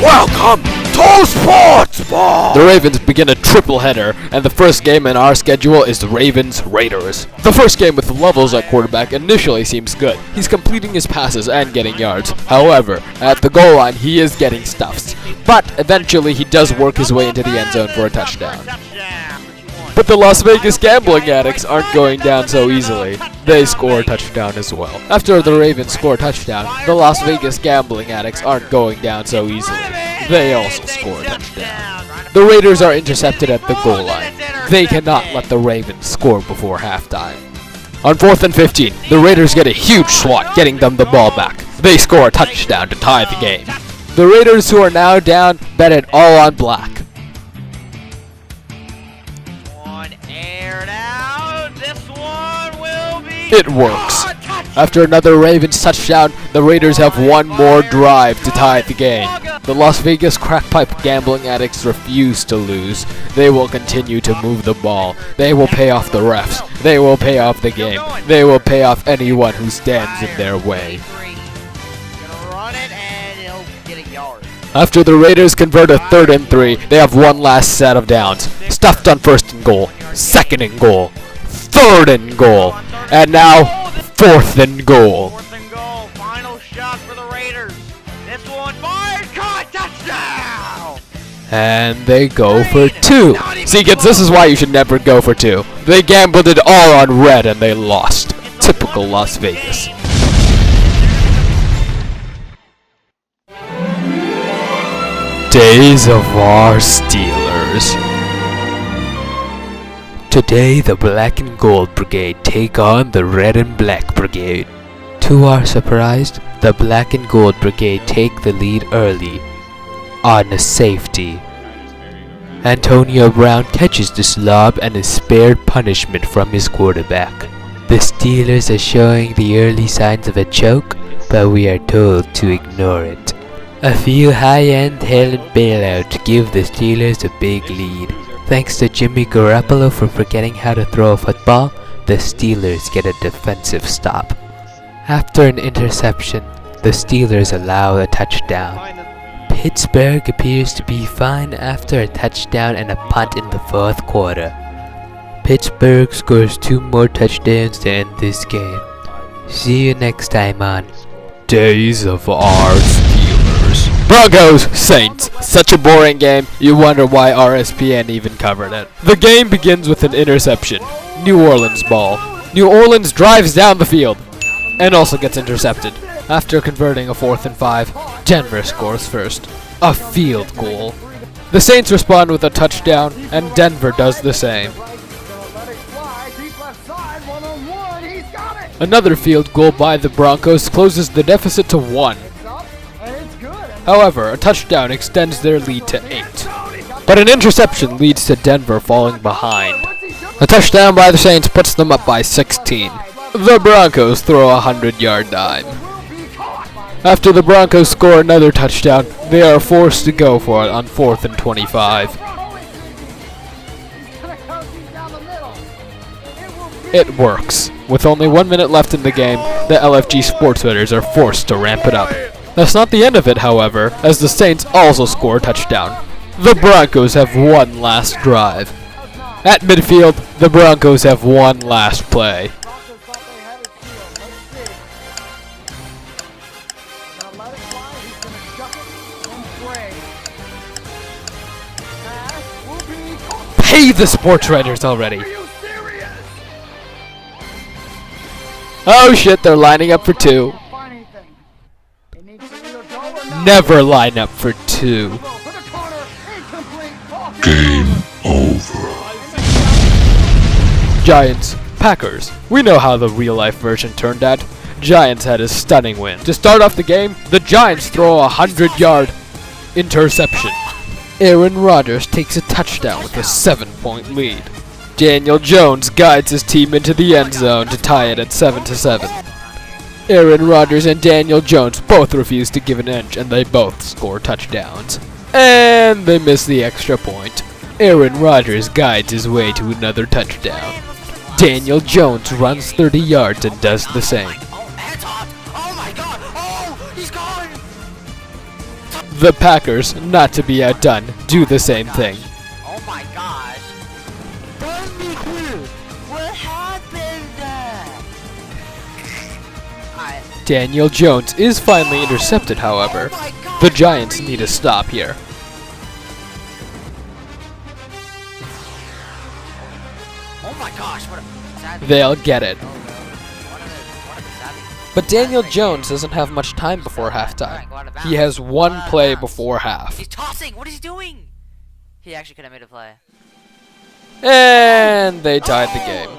Welcome to Sports Ball! The Ravens begin a triple header, and the first game in our schedule is the Ravens-Raiders. The first game with Levels at quarterback initially seems good. He's completing his passes and getting yards. However, at the goal line, he is getting stuffs. But eventually, he does work his way into the end zone for a touchdown. But the Las Vegas gambling addicts aren't going down so easily. They score a touchdown as well. After the Ravens score a touchdown, the Las Vegas gambling addicts aren't going down so easily. They also score a touchdown. The Raiders are intercepted at the goal line. They cannot let the Ravens score before halftime. On 4th and 15, the Raiders get a huge swat, getting them the ball back. They score a touchdown to tie the game. The Raiders, who are now down, bet it all on black. It works. After another Ravens touchdown, the Raiders have one more drive to tie the game. The Las Vegas crackpipe gambling addicts refuse to lose. They will continue to move the ball. They will pay off the refs. They will pay off the game. They will pay off anyone who stands in their way. After the Raiders convert a 3rd and 3, they have one last set of downs. Stuffed on 1st and goal, 2nd and goal, 3rd and goal, and now 4th and goal. 4th and goal, final shot for the Raiders. This one fired, caught, touchdown! And they go for 2. See, kids, this is why you should never go for 2. They gambled it all on red and they lost. Typical Las Vegas. Days of our Steelers. Today, the Black and Gold Brigade take on the Red and Black Brigade. To our surprise, the Black and Gold Brigade take the lead early on a safety. Antonio Brown catches this lob and is spared punishment from his quarterback. The Steelers are showing the early signs of a choke, but we are told to ignore it. A few high-end held bailout give the Steelers a big lead. Thanks to Jimmy Garoppolo for forgetting how to throw a football, the Steelers get a defensive stop. After an interception, the Steelers allow a touchdown. Pittsburgh appears to be fine after a touchdown and a punt in the 4th quarter. Pittsburgh scores 2 more touchdowns to end this game. See you next time on Days of Our Steelers. Broncos, Saints. Such a boring game, you wonder why RSPN even covered it. The game begins with an interception. New Orleans ball. New Orleans drives down the field and also gets intercepted. After converting a 4th and 5, Denver scores first. A field goal. The Saints respond with a touchdown and Denver does the same. Another field goal by the Broncos closes the deficit to 1. However, a touchdown extends their lead to 8. But an interception leads to Denver falling behind. A touchdown by the Saints puts them up by 16. The Broncos throw a 100-yard dime. After the Broncos score another touchdown, they are forced to go for it on 4th and 25. It works. With only 1 minute left in the game, the LFG Sportsbettors are forced to ramp it up. That's not the end of it, however, as the Saints also score a touchdown. The Broncos have one last drive. At midfield, the Broncos have one last play. Pay the sports writers already! Oh shit, they're lining up for 2. Never line up for 2. Game over. Giants, Packers. We know how the real-life version turned out. Giants had a stunning win. To start off the game, the Giants throw a 100-yard interception. Aaron Rodgers takes a touchdown with a 7-point lead. Daniel Jones guides his team into the end zone to tie it at 7-7. Aaron Rodgers and Daniel Jones both refuse to give an inch, and they both score touchdowns. And they miss the extra point. Aaron Rodgers guides his way to another touchdown. Daniel Jones runs 30 yards and does the same. The Packers, not to be outdone, do the same thing. Oh my gosh. Tell me who? What happened? Daniel Jones is finally intercepted, however. The Giants need to stop here. Oh my gosh, what a savage. They'll get it. What a savage. But Daniel Jones doesn't have much time before halftime. He has one play before half. He's tossing. What is he doing? He actually could have made a play. And they tied the game.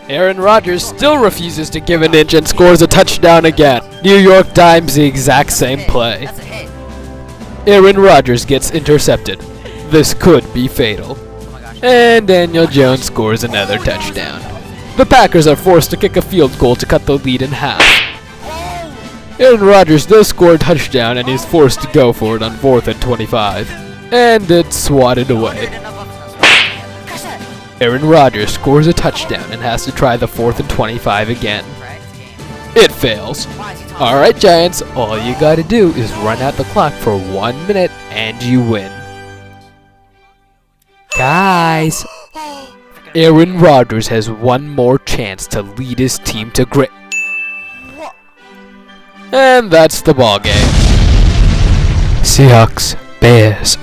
Aaron Rodgers still refuses to give an inch and scores a touchdown again. New York Times the exact same play. That's a hit. Aaron Rodgers gets intercepted. This could be fatal. Oh my gosh. And Daniel Jones scores another touchdown. The Packers are forced to kick a field goal to cut the lead in half. Aaron Rodgers does score a touchdown and he's forced to go for it on 4th and 25. And it's swatted away. Aaron Rodgers scores a touchdown and has to try the 4th and 25 again. It fails. Alright Giants, all you gotta do is run out the clock for 1 minute and you win. Guys, Aaron Rodgers has one more chance to lead his team to grit. And that's the ball game. Seahawks, Bears.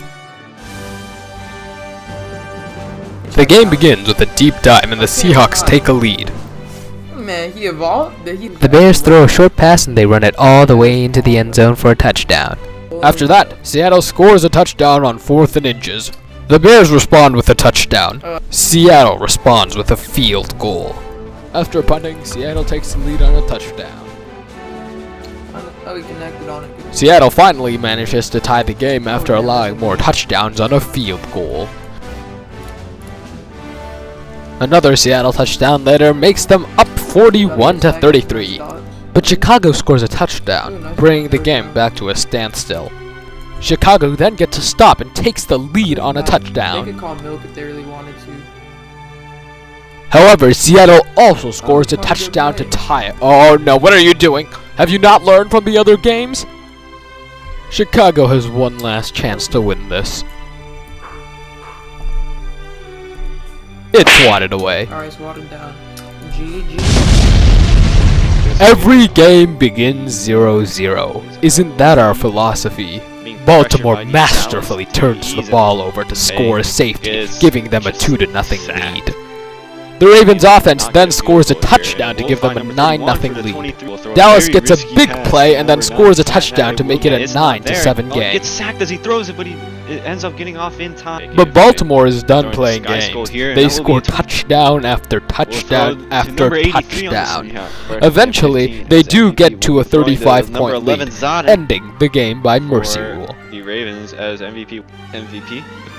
The game begins with a deep dive and the Seahawks take a lead. Man, he evolved. The Bears throw a short pass and they run it all the way into the end zone for a touchdown. After that, Seattle scores a touchdown on 4th and inches. The Bears respond with a touchdown. Seattle responds with a field goal. After punting, Seattle takes the lead on a touchdown. Oh, he connected on it. Seattle finally manages to tie the game after allowing more touchdowns on a field goal. Another Seattle touchdown later makes them up 41-33. But Chicago scores a touchdown, bringing the game back to a standstill. Chicago then gets a stop and takes the lead on a They touchdown. could call milk if they really wanted to. However, Seattle also scores a touchdown to tie it. Oh no, what are you doing? Have you not learned from the other games? Chicago has one last chance to win this. It's swatted away. Alright, swatted down. GG. Every game begins 0-0. Isn't that our philosophy? Baltimore masterfully turns the ball over to score a safety, giving them a 2-0 lead. The Ravens' offense then scores a touchdown to give them a 9-0 lead. Dallas gets a big play and then scores a touchdown to make it a 9-7 game. Gets sacked as he throws it, but it ends up getting off in time. But Baltimore is done playing games. They score touchdown after touchdown after touchdown. Eventually, they do get to a 35-point lead, ending the game by mercy rule. The Ravens as MVP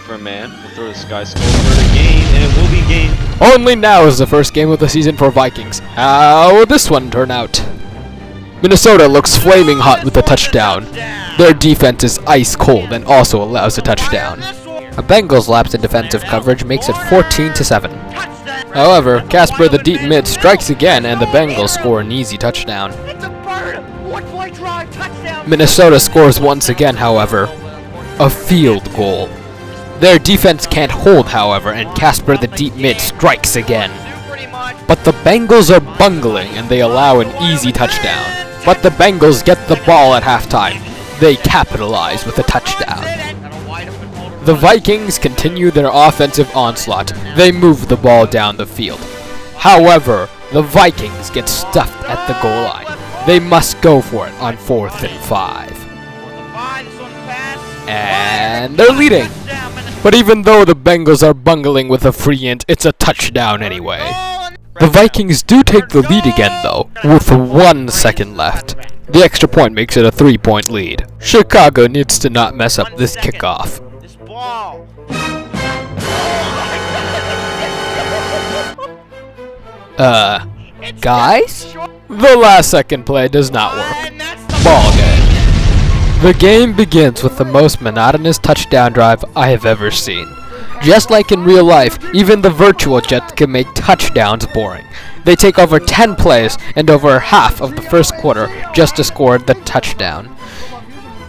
for a man will throw this guy's skull for the game, and it will be game. Only now is the first game of the season for Vikings. How will this one turn out? Minnesota looks flaming hot with a touchdown. Their defense is ice cold and also allows a touchdown. A Bengals lapse in defensive coverage makes it 14-7. However, Casper the deep mid strikes again and the Bengals score an easy touchdown. It's a bird. One play drive, touchdown. Minnesota scores once again, however. A field goal. Their defense can't hold, however, and Casper the deep mid strikes again. But the Bengals are bungling and they allow an easy touchdown. But the Bengals get the ball at halftime. They capitalize with a touchdown. The Vikings continue their offensive onslaught. They move the ball down the field. However, the Vikings get stuffed at the goal line. They must go for it on 4th and 5. And they're leading. But even though the Bengals are bungling with a free int, it's a touchdown anyway. The Vikings do take the lead again though, with 1 second left. The extra point makes it a 3-point lead. Chicago needs to not mess up this kickoff. This ball. Guys? The last second play does not work. Ball game. The game begins with the most monotonous touchdown drive I have ever seen. Just like in real life, even the virtual Jets can make touchdowns boring. They take over 10 plays and over half of the first quarter just to score the touchdown.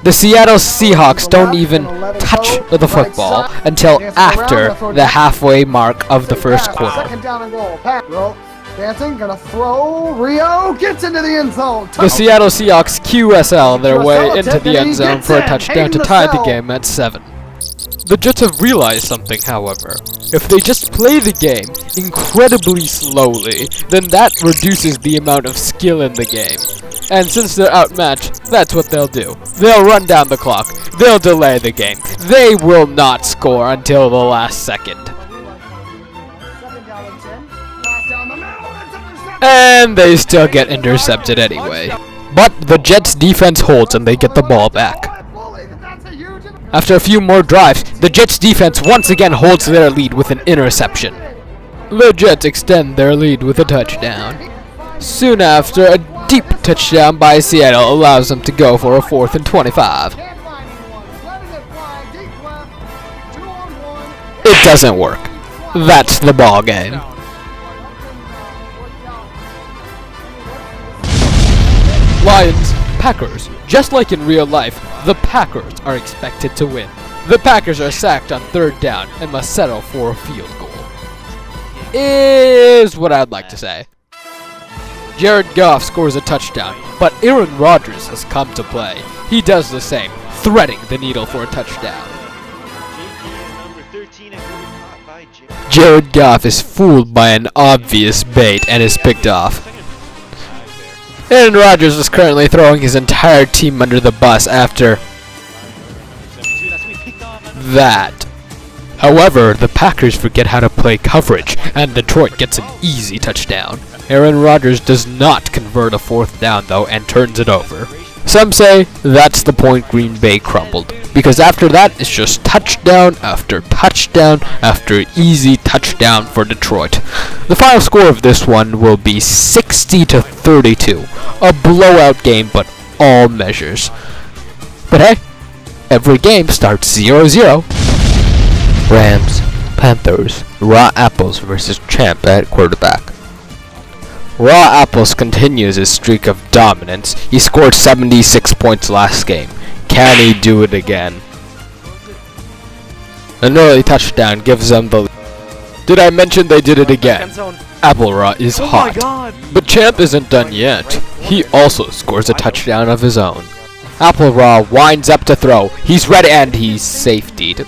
The Seattle Seahawks don't even touch the football until after the halfway mark of the first quarter. Second down and goal. Dancing, gonna throw. Rio gets into the end zone. The Seattle Seahawks QSL their way into the end zone for a touchdown to tie the game at 7. The Jets have realized something, however. If they just play the game incredibly slowly, then that reduces the amount of skill in the game. And since they're outmatched, that's what they'll do. They'll run down the clock. They'll delay the game. They will not score until the last second. And they still get intercepted anyway. But the Jets' defense holds and they get the ball back. After a few more drives, the Jets' defense once again holds their lead with an interception. The Jets extend their lead with a touchdown. Soon after, a deep touchdown by Seattle allows them to go for a 4th and 25. It doesn't work. That's the ball game. Lions, Packers. Just like in real life, the Packers are expected to win. The Packers are sacked on 3rd down and must settle for a field goal. Is what I'd like to say. Jared Goff scores a touchdown, but Aaron Rodgers has come to play. He does the same, threading the needle for a touchdown. Jared Goff is fooled by an obvious bait and is picked off. Aaron Rodgers is currently throwing his entire team under the bus after that. However, the Packers forget how to play coverage, and Detroit gets an easy touchdown. Aaron Rodgers does not convert a 4th down though and turns it over. Some say that's the point Green Bay crumbled, because after that it's just touchdown after touchdown after easy touchdown for Detroit. The final score of this one will be 60-32, a blowout game but all measures. But hey, every game starts 0-0. Rams, Panthers, Raw Apples versus Champ at quarterback. Raw Apples continues his streak of dominance. He scored 76 points last game. Can he do it again? An early touchdown gives them the lead. Did I mention they did it again? Apple Raw is hot. But Champ isn't done yet. He also scores a touchdown of his own. Apple Raw winds up to throw. He's ready and he's safetied.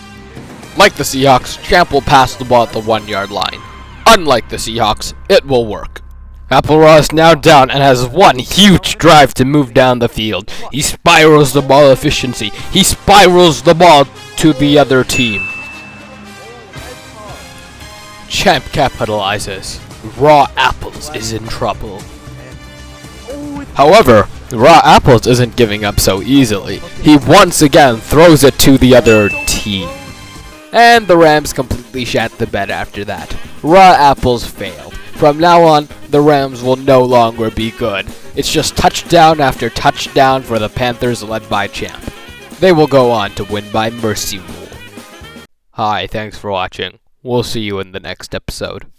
Like the Seahawks, Champ will pass the ball at the 1-yard line. Unlike the Seahawks, it will work. Apple Raw is now down and has one huge drive to move down the field. He spirals the ball efficiency. He spirals the ball to the other team. Champ capitalizes. Raw Apples is in trouble. However, Raw Apples isn't giving up so easily. He once again throws it to the other team. And the Rams completely shat the bed after that. Raw Apples fail. From now on, the Rams will no longer be good. It's just touchdown after touchdown for the Panthers led by Champ. They will go on to win by mercy rule. Hi, thanks for watching. We'll see you in the next episode.